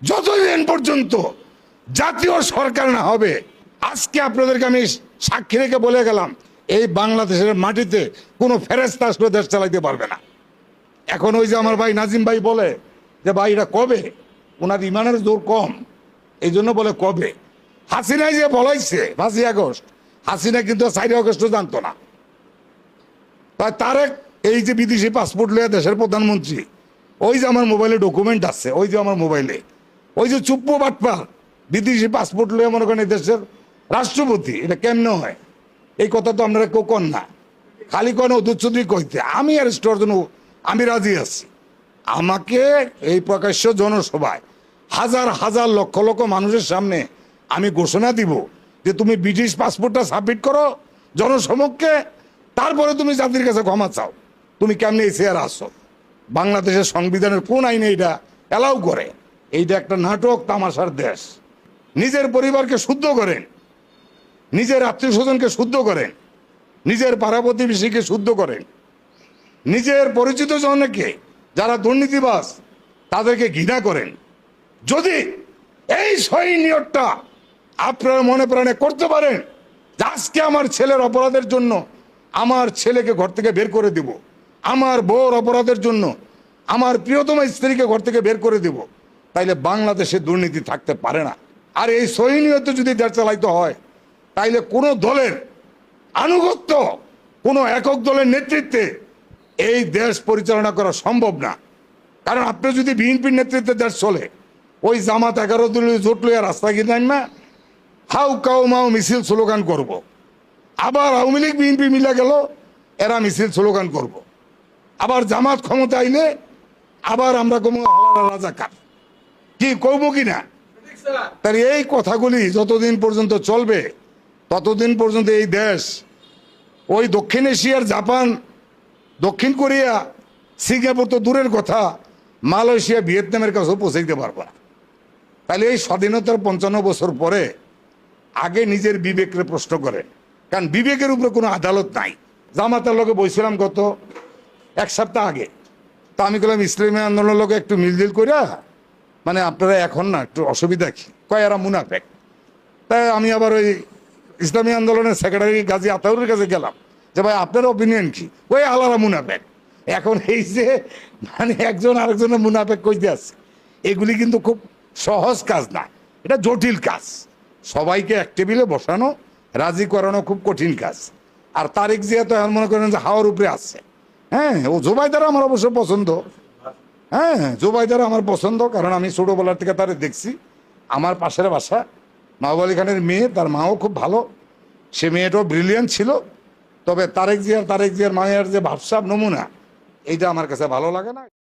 যতদিন পর্যন্ত জাতীয় সরকার না হবে, আজকে আপনাদেরকে আমি সাক্ষী রেখে বলে গেলাম, এই বাংলাদেশের মাটিতে কোনো ফেরেস্তা আসলে দেশ চালাইতে পারবে না। এখন ওই যে আমার ভাই নাজিম ভাই বলে যে ভাই এটা কবে, ওনার ইমানের জোর কম, এই জন্য বলে কবে। হাসিনাই যে বলাইছে 5ই আগস্ট, হাসিনা কিন্তু 4 আগস্টও জানতো না। তাই তারেক এই যে বিদেশি পাসপোর্ট লিয়ে দেশের প্রধানমন্ত্রী, ওই যে আমার মোবাইলে ডকুমেন্ট আছে, ওই যে আমার মোবাইলে, ওই যে চুপ্পু বাটপার বিদেশি পাসপোর্ট লিয়ে মনে করেন দেশের রাষ্ট্রপতি, এটা কেমনে হয়? এই কথা তো আপনারা কেউ কন না, খালি কোন দুচ্ছুদি কইতে। আমি আর স্টোর জন্য আমি রাজি আছি। আমাকে এই প্রকাশ্য জনসভায় হাজার হাজার লক্ষ লক্ষ মানুষের সামনে আমি ঘোষণা দিব যে তুমি ব্রিটিশ পাসপোর্টটা সাবমিট করো জনসমক্ষে, তারপরে তুমি জাতির কাছে ক্ষমা চাও। তুমি কেমনি এই চেয়ার আসো? বাংলাদেশের সংবিধানের কোন আইনে এটা অ্যালাউ করে? এইটা একটা নাটক তামাশার দেশ। নিজের পরিবারকে শুদ্ধ করেন, নিজের আত্মীয় স্বজনকে শুদ্ধ করেন, নিজের পাড়া প্রতিবেশীকে শুদ্ধ করেন, নিজের পরিচিত জনকে যারা দুর্নীতিবাজ তাদেরকে ঘৃণা করেন। যদি এই সহি নিয়তটা আপনারা মনে প্রাণে করতে পারেন যে আজকে আমার ছেলের অপরাধের জন্য আমার ছেলেকে ঘর থেকে বের করে দিব, আমার বউর অপরাধের জন্য আমার প্রিয়তম স্ত্রীকে ঘর থেকে বের করে দিব, তাইলে বাংলাদেশে দুর্নীতি থাকতে পারে না। আর এই সহি নিয়তে যদি দেশ চালাইতে হয়, তাইলে কোনো দলের আনুগত্য, কোনো একক দলের নেতৃত্বে এই দেশ পরিচালনা করা সম্ভব না। কারণ আপনি যদি বিএনপির নেতৃত্বে দেশ চলে, ওই জামাত 11 দলীয় জোট লইয়া রাস্তা কিনেন না, হাউ কাউ মাও মিছিল স্লোগান করব। আবার আওয়ামী লীগ বিএনপি মিলা গেল, এরা মিছিল স্লোগান করব। আবার জামাত ক্ষমতা আইলে আবার আমরা কমু রাজাকার, কি কইব কি না? তার এই কথাগুলি যতদিন পর্যন্ত চলবে, ততদিন পর্যন্ত এই দেশ ওই দক্ষিণ এশিয়ার জাপান, দক্ষিণ কোরিয়া, সিঙ্গাপুর তো দূরের কথা, মালয়েশিয়া, ভিয়েতনামের কাছেও পৌঁছাইতে পারবে না। তাহলে এই স্বাধীনতার 55 বছর পরে আগে নিজের বিবেককে প্রশ্ন করেন, কারণ বিবেকের উপরে কোনো আদালত নাই। জামাতের লোকে বলছিলাম গত 1 সপ্তাহ আগে, তা আমি বললাম ইসলামী আন্দোলনের লোকে একটু মিলজিল করিয়া, মানে আপনারা এখন না একটু অসুবিধা কি কয়, এরা মুনাফেক। তাই আমি আবার ওই ইসলামী আন্দোলনের সেক্রেটারি গাজী আতাউরের কাছে গেলাম যে ভাই আপনার অপিনিয়ন কি? ওই আলারা মুনাফেক। এখন এই যে মানে একজন আরেকজনের মুনাফেক কইতে আছে, এগুলি কিন্তু খুব সহজ কাজ না, এটা জটিল কাজ। সবাইকে এক টেবিলে বসানো, রাজি করানো খুব কঠিন কাজ। আর তারেক জিয়া তো এখন মনে করেন যে হাওয়ার উপরে আছে। হ্যাঁ, ও জোবাইদার আমার অবশ্য পছন্দ। হ্যাঁ, জোবাইদার আমার পছন্দ, কারণ আমি ছোটোবেলার থেকে তারে দেখছি। আমার পাশের বাসা, মাহবুব আলী খানের মেয়ে, তার মাও খুব ভালো, সে মেয়েটাও ব্রিলিয়ান্ট ছিল। তবে তারেক জিয়ার মায়ের যে ভাবসাব নমুনা, এইটা আমার কাছে ভালো লাগে না।